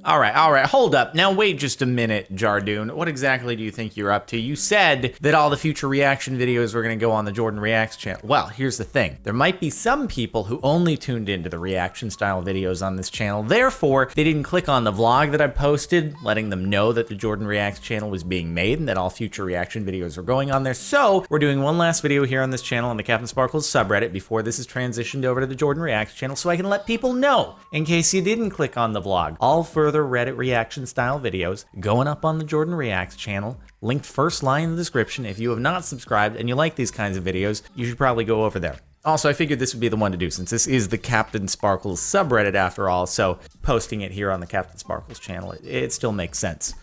All right, hold up. Now wait just a minute, Jardoon. What exactly do you think you're up to? You said that all the future reaction videos were going to go on the Jordan Reacts channel. Well, here's the thing. There might be some people who only tuned into the reaction style videos on this channel. Therefore, they didn't click on the vlog that I posted, letting them know that the Jordan Reacts channel was being made and that all future reaction videos were going on there. So we're doing one last video here on this channel on the CaptainSparklez subreddit before this is transitioned over to the Jordan Reacts channel so I can let people know, in case you didn't click on the vlog. All further Reddit reaction style videos going up on the Jordan Reacts channel, linked first line in the description. If you have not subscribed and you like these kinds of videos, you should probably go over there. Also, I figured this would be the one to do since this is the CaptainSparklez subreddit after all, so posting it here on the CaptainSparklez channel, it still makes sense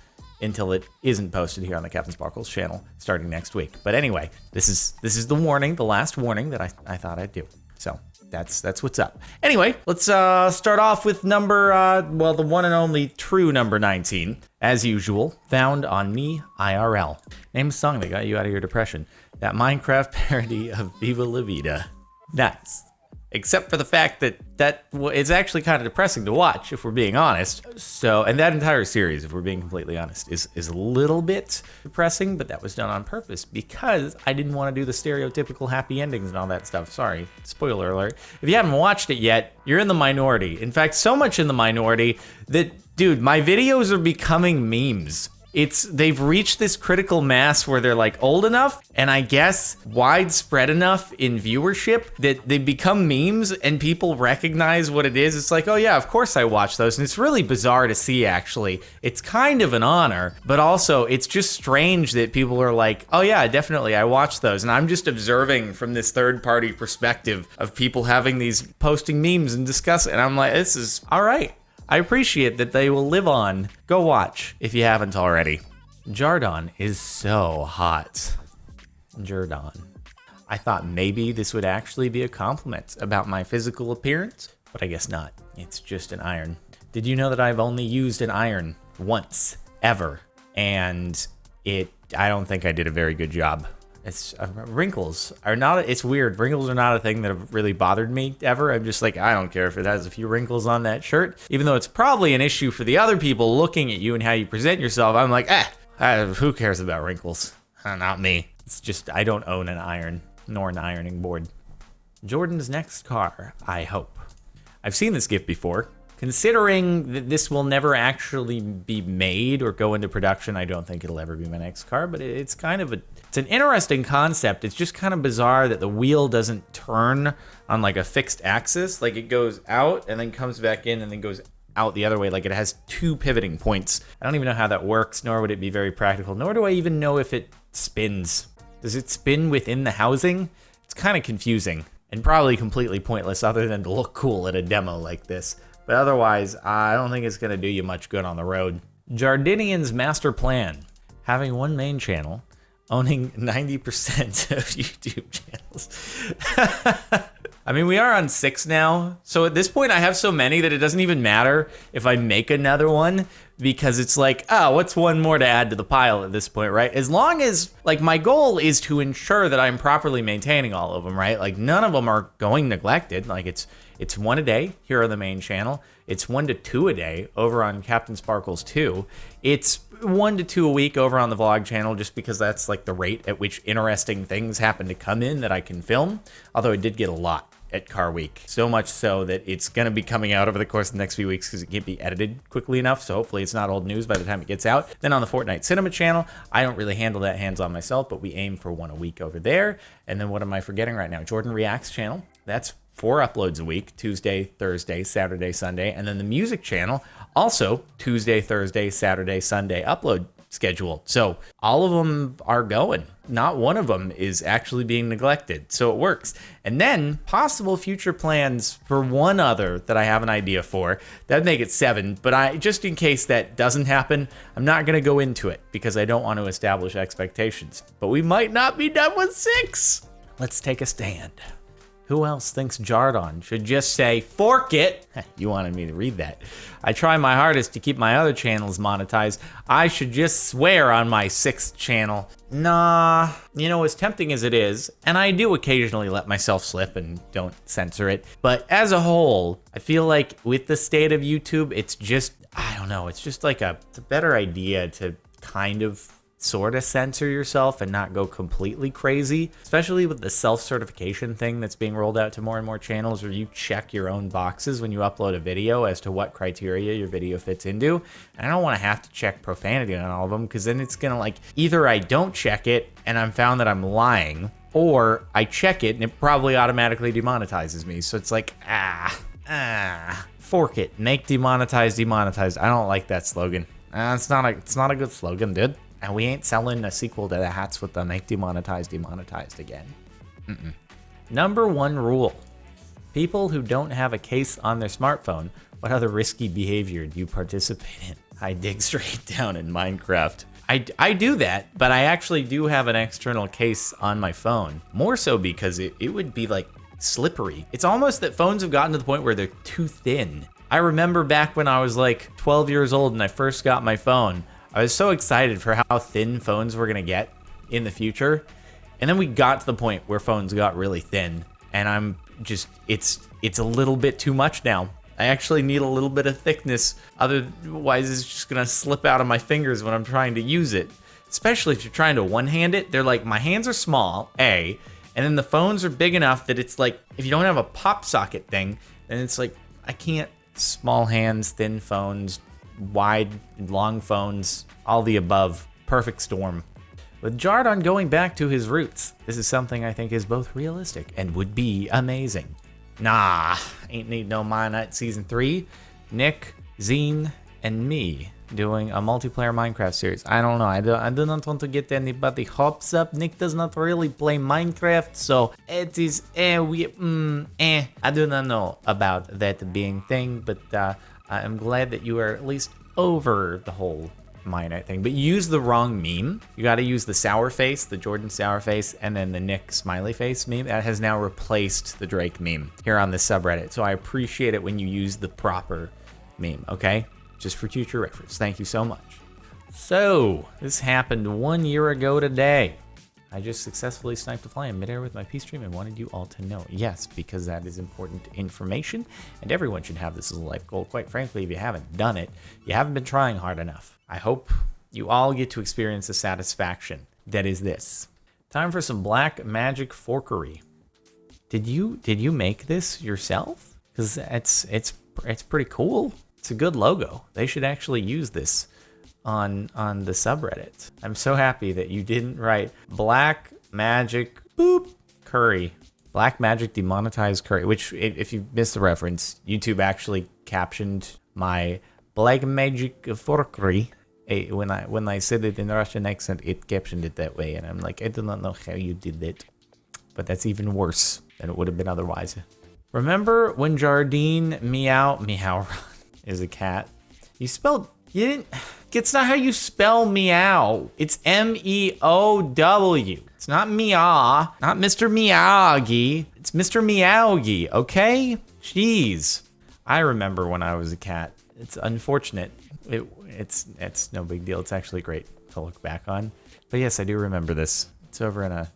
until it isn't posted here on the CaptainSparklez channel starting next week. But anyway, this is the warning, the last warning that I thought I'd do. So that's what's up. Anyway, let's start off with number, well, the one and only true number 19, as usual, found on Me IRL. Name a song that got you out of your depression. That Minecraft parody of Viva La Vida. Nice. Except for the fact that it's actually kind of depressing to watch, if we're being honest. So, and that entire series, if we're being completely honest, is a little bit depressing, but that was done on purpose because I didn't want to do the stereotypical happy endings and all that stuff. Sorry, spoiler alert. If you haven't watched it yet, you're in the minority. In fact, so much in the minority that, dude, my videos are becoming memes. They've reached this critical mass where they're like old enough and I guess widespread enough in viewership that they become memes and people recognize what it is. It's like, oh yeah, of course I watch those. And it's really bizarre to see, actually. It's kind of an honor, but also it's just strange that people are like, oh yeah, definitely I watch those. And I'm just observing from this third party perspective of people having these posting memes and discussing. And I'm like, this is all right. I appreciate that they will live on. Go watch if you haven't already. Jardon is so hot. Jardon. I thought maybe this would actually be a compliment about my physical appearance, but I guess not. It's just an iron. Did you know that I've only used an iron once, ever? And I don't think I did a very good job. Wrinkles are not, it's weird. Wrinkles are not a thing that have really bothered me ever. I'm just like, I don't care if it has a few wrinkles on that shirt, even though it's probably an issue for the other people looking at you and how you present yourself. I'm like, who cares about wrinkles? Not me. It's just, I don't own an iron, nor an ironing board. Jordan's next car, I hope. I've seen this gift before. Considering that this will never actually be made or go into production, I don't think it'll ever be my next car, but it's kind of it's an interesting concept. It's just kind of bizarre that the wheel doesn't turn on like a fixed axis. Like it goes out and then comes back in and then goes out the other way. Like it has two pivoting points. I don't even know how that works, nor would it be very practical, nor do I even know if it spins. Does it spin within the housing? It's kind of confusing and probably completely pointless other than to look cool at a demo like this. But otherwise, I don't think it's going to do you much good on the road. Jardinian's master plan. Having one main channel, owning 90% of YouTube channels. I mean, we are on 6 now. So at this point, I have so many that it doesn't even matter if I make another one because it's like, oh, what's one more to add to the pile at this point, right? As long as, like, my goal is to ensure that I'm properly maintaining all of them, right? Like, none of them are going neglected. Like, it's 1 a day here on the main channel. It's 1 to 2 a day over on CaptainSparklez 2. It's 1 to 2 a week over on the vlog channel just because that's like the rate at which interesting things happen to come in that I can film. Although I did get a lot at Car Week. So much so that it's going to be coming out over the course of the next few weeks because it can't be edited quickly enough. So hopefully it's not old news by the time it gets out. Then on the Fortnite Cinema channel, I don't really handle that hands-on myself, but we aim for 1 a week over there. And then what am I forgetting right now? Jordan Reacts channel. That's 4 uploads a week, Tuesday, Thursday, Saturday, Sunday. And then the music channel, also Tuesday, Thursday, Saturday, Sunday upload schedule. So all of them are going. Not one of them is actually being neglected. So it works. And then possible future plans for one other that I have an idea for. That'd make it 7. But just in case that doesn't happen, I'm not going to go into it because I don't want to establish expectations. But we might not be done with 6. Let's take a stand. Who else thinks Jardon should just say, fork it? You wanted me to read that. I try my hardest to keep my other channels monetized. I should just swear on my 6th channel. Nah, you know, as tempting as it is, and I do occasionally let myself slip and don't censor it, but as a whole, I feel like with the state of YouTube, it's just I don't know. It's just like it's a better idea to kind of sort of censor yourself and not go completely crazy, especially with the self-certification thing that's being rolled out to more and more channels where you check your own boxes when you upload a video as to what criteria your video fits into. And I don't want to have to check profanity on all of them, because then it's gonna like, either I don't check it and I'm found that I'm lying, or I check it and it probably automatically demonetizes me. So it's like, fork it, make demonetized demonetized. I don't like that slogan. It's not a good slogan, dude. And we ain't selling a sequel to the hats with the make demonetized demonetized again. Number 1 rule. People who don't have a case on their smartphone, what other risky behavior do you participate in? I dig straight down in Minecraft. I do that, but I actually do have an external case on my phone. More so because it would be like slippery. It's almost that phones have gotten to the point where they're too thin. I remember back when I was like 12 years old and I first got my phone, I was so excited for how thin phones were gonna get in the future. And then we got to the point where phones got really thin, and I'm just, it's a little bit too much now. I actually need a little bit of thickness, otherwise it's just gonna slip out of my fingers when I'm trying to use it. Especially if you're trying to one-hand it. They're like, my hands are small, A, and then the phones are big enough that it's like, if you don't have a pop socket thing, then it's like, I can't. Small hands, thin phones, wide, long phones, all the above. Perfect storm. With Jardon going back to his roots, this is something I think is both realistic and would be amazing. Nah, ain't need no Minecraft Season 3. Nick, Zine, and me doing a multiplayer Minecraft series. I don't know. I do not want to get anybody hopes up. Nick does not really play Minecraft, so it is I do not know about that being thing, but I'm glad that you are at least over the whole Minecraft thing. But you use the wrong meme. You got to use the sour face, the Jordan sour face, and then the Nick smiley face meme. That has now replaced the Drake meme here on this subreddit. So I appreciate it when you use the proper meme, okay? Just for future reference. Thank you so much. So, this happened 1 year ago today. I just successfully sniped a fly in midair with my P stream and wanted you all to know. Yes, because that is important information, and everyone should have this as a life goal. Quite frankly, if you haven't done it, you haven't been trying hard enough. I hope you all get to experience the satisfaction that is this. Time for some black magic forkery. Did you make this yourself? Because it's pretty cool. It's a good logo. They should actually use this on the subreddit. I'm so happy that you didn't write black magic boop curry. Black magic demonetized curry, which if you missed the reference, YouTube actually captioned my black magic forkery. When I said it in Russian accent, it captioned it that way, and I'm like, I do not know how you did that, but that's even worse than it would have been otherwise. Remember when Jardine meow is a cat? You didn't. It's not how you spell meow. It's M-E-O-W. It's not meow. Not Mr. Miyagi. It's Mr. Meowgi, okay? Jeez. I remember when I was a cat. It's unfortunate. It's no big deal. It's actually great to look back on. But yes, I do remember this. It's over in a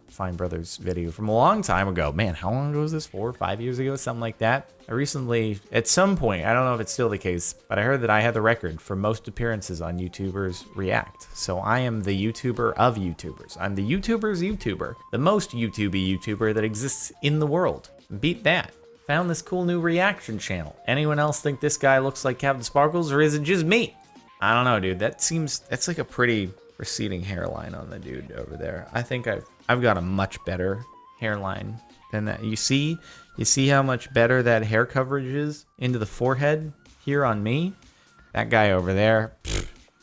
Fine Brothers video from a long time ago. Man, how long ago was this? 4 or 5 years ago? Something like that. I recently, at some point, I don't know if it's still the case, but I heard that I had the record for most appearances on YouTubers React. So I am the YouTuber of YouTubers. I'm the YouTuber's YouTuber. The most YouTubey YouTuber that exists in the world. Beat that. Found this cool new reaction channel. Anyone else think this guy looks like CaptainSparklez, or is it just me? I don't know, dude. That's like a pretty receding hairline on the dude over there. I think I've got a much better hairline than that. You see how much better that hair coverage is into the forehead here on me? That guy over there,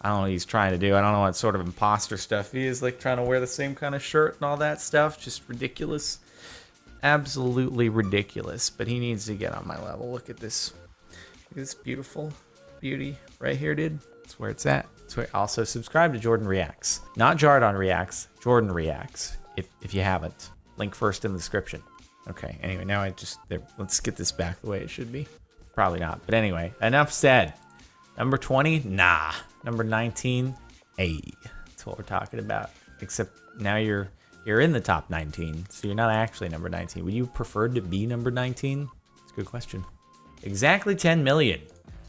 I don't know what he's trying to do. I don't know what sort of imposter stuff he is, like trying to wear the same kind of shirt and all that stuff. Just ridiculous. Absolutely ridiculous. But he needs to get on my level. Look at this. Look at this beautiful beauty right here, dude. That's where it's at. So also subscribe to Jordan Reacts. Not Jardon Reacts, Jordan Reacts. If you haven't. Link first in the description. Okay, anyway, now let's get this back the way it should be. Probably not, but anyway, enough said. Number 20, nah. Number 19, hey. That's what we're talking about. Except now you're in the top 19, so you're not actually number 19. Would you prefer to be number 19? That's a good question. Exactly 10 million.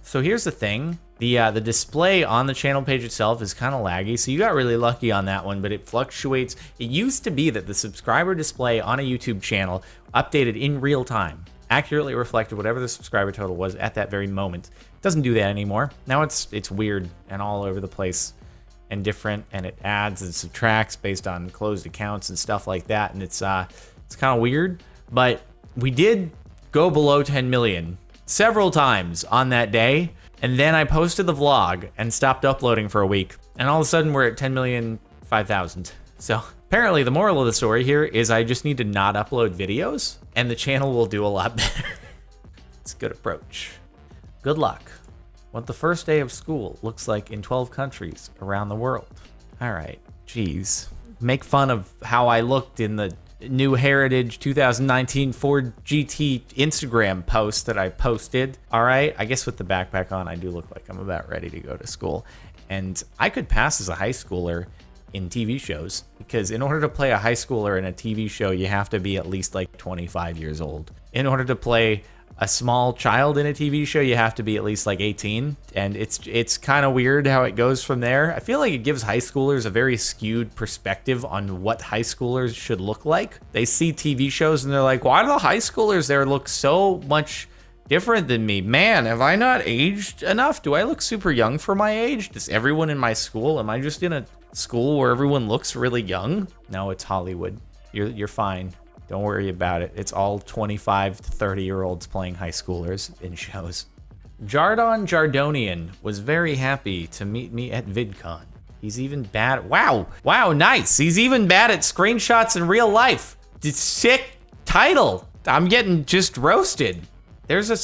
So here's the thing. The display on the channel page itself is kind of laggy, so you got really lucky on that one, but it fluctuates. It used to be that the subscriber display on a YouTube channel updated in real time, accurately reflected whatever the subscriber total was at that very moment. It doesn't do that anymore. Now it's weird and all over the place and different, and it adds and subtracts based on closed accounts and stuff like that, and it's kind of weird. But we did go below 10 million several times on that day, and then I posted the vlog and stopped uploading for a week, and all of a sudden we're at 10,005,000. So apparently the moral of the story here is I just need to not upload videos and the channel will do a lot better. It's a good approach. Good luck. What the first day of school looks like in 12 countries around the world. All right, geez. Make fun of how I looked in the New Heritage 2019 Ford GT Instagram post that I posted. All right, I guess with the backpack on, I do look like I'm about ready to go to school. And I could pass as a high schooler in TV shows, because in order to play a high schooler in a TV show, you have to be at least like 25 years old. In order to play a small child in a TV show, you have to be at least like 18, and it's kind of weird how it goes from there. I feel like it gives high schoolers a very skewed perspective on what high schoolers should look like. They see TV shows and they're like, why do the high schoolers there look so much different than me? Man, have I not aged enough? Do I look super young for my age? Does everyone in my school, am I just in a school where everyone looks really young? No, it's Hollywood. You're fine. Don't worry about it. It's all 25 to 30-year-olds playing high schoolers in shows. Jardon Jardonian was very happy to meet me at VidCon. He's even bad. Wow, nice. He's even bad at screenshots in real life. Sick title. I'm getting just roasted. There's a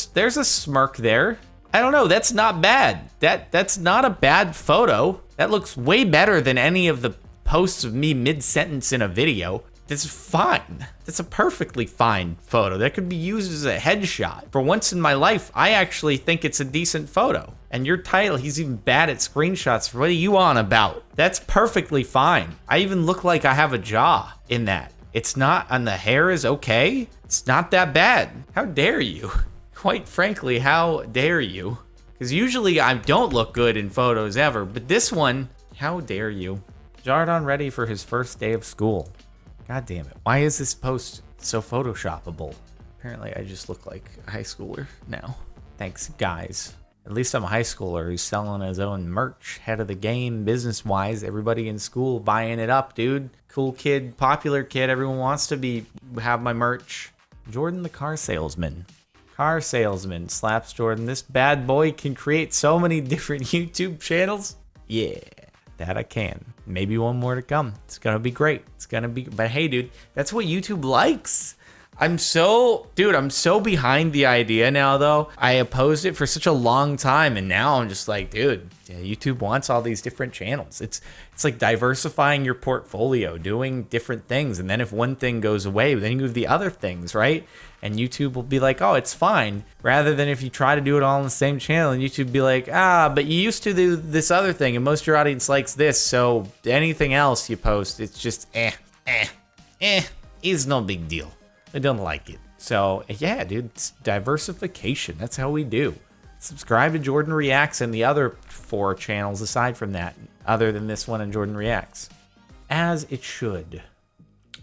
smirk there. I don't know. That's not bad. That's not a bad photo. That looks way better than any of the posts of me mid-sentence in a video. That's fine. That's a perfectly fine photo. That could be used as a headshot. For once in my life, I actually think it's a decent photo. And your title, he's even bad at screenshots. What are you on about? That's perfectly fine. I even look like I have a jaw in that. It's not, and the hair is okay. It's not that bad. How dare you? Quite frankly, how dare you? Because usually I don't look good in photos ever, but this one, how dare you? Jardon ready for his first day of school. God damn it. Why is this post so photoshoppable? Apparently I just look like a high schooler now. Thanks, guys. At least I'm a high schooler who's selling his own merch, head of the game, business-wise. Everybody in school buying it up, dude. Cool kid, popular kid. Everyone wants to have my merch. Jordan the car salesman. Car salesman slaps Jordan. This bad boy can create so many different YouTube channels. Yeah. That I can. Maybe one more to come. It's gonna be great. It's gonna be, but hey, dude, that's what YouTube likes. I'm so behind the idea now, though. I opposed it for such a long time, and now I'm just like, dude, yeah, YouTube wants all these different channels. It's like diversifying your portfolio, doing different things, and then if one thing goes away, then you have the other things, right? And YouTube will be like, oh, it's fine. Rather than if you try to do it all on the same channel, and YouTube be like, but you used to do this other thing, and most of your audience likes this, so anything else you post, it's just it's no big deal. I don't like it. So yeah, dude, it's diversification. That's how we do. Subscribe to Jordan Reacts and the other 4 channels aside from that, other than this one and Jordan Reacts. As it should.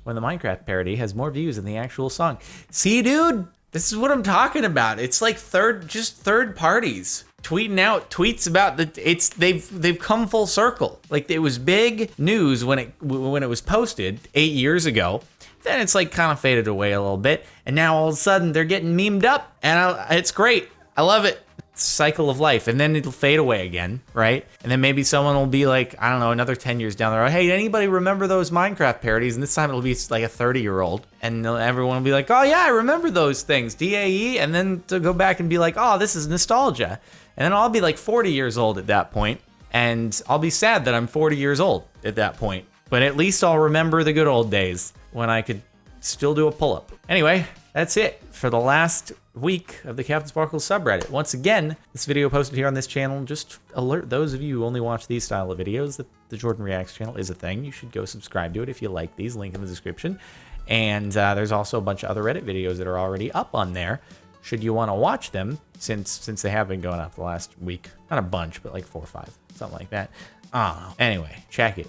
When the Minecraft parody has more views than the actual song. See, dude? This is what I'm talking about. It's like third parties tweeting out tweets about they've come full circle. Like, it was big news when it was posted 8 years ago. Then it's like kind of faded away a little bit, and now all of a sudden they're getting memed up, and it's great. I love it. It's a cycle of life, and then it'll fade away again, right? And then maybe someone will be like, I don't know, another 10 years down the road, hey, anybody remember those Minecraft parodies? And this time it'll be like a 30-year-old, and everyone will be like, oh yeah, I remember those things, DAE, and then to go back and be like, oh, this is nostalgia. And then I'll be like 40 years old at that point, and I'll be sad that I'm 40 years old at that point. But at least I'll remember the good old days when I could still do a pull-up. Anyway, that's it for the last week of the CaptainSparklez subreddit. Once again, this video posted here on this channel, just alert those of you who only watch these style of videos that the Jordan Reacts channel is a thing. You should go subscribe to it if you like these, link in the description. And there's also a bunch of other Reddit videos that are already up on there. should you want to watch them, since they have been going up the last week. Not a bunch, but like 4 or 5, something like that. I don't know. Anyway, check it.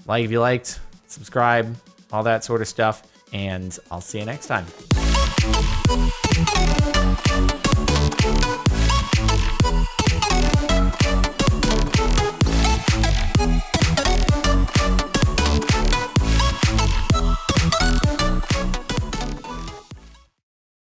Like if you liked, subscribe, all that sort of stuff, and I'll see you next time.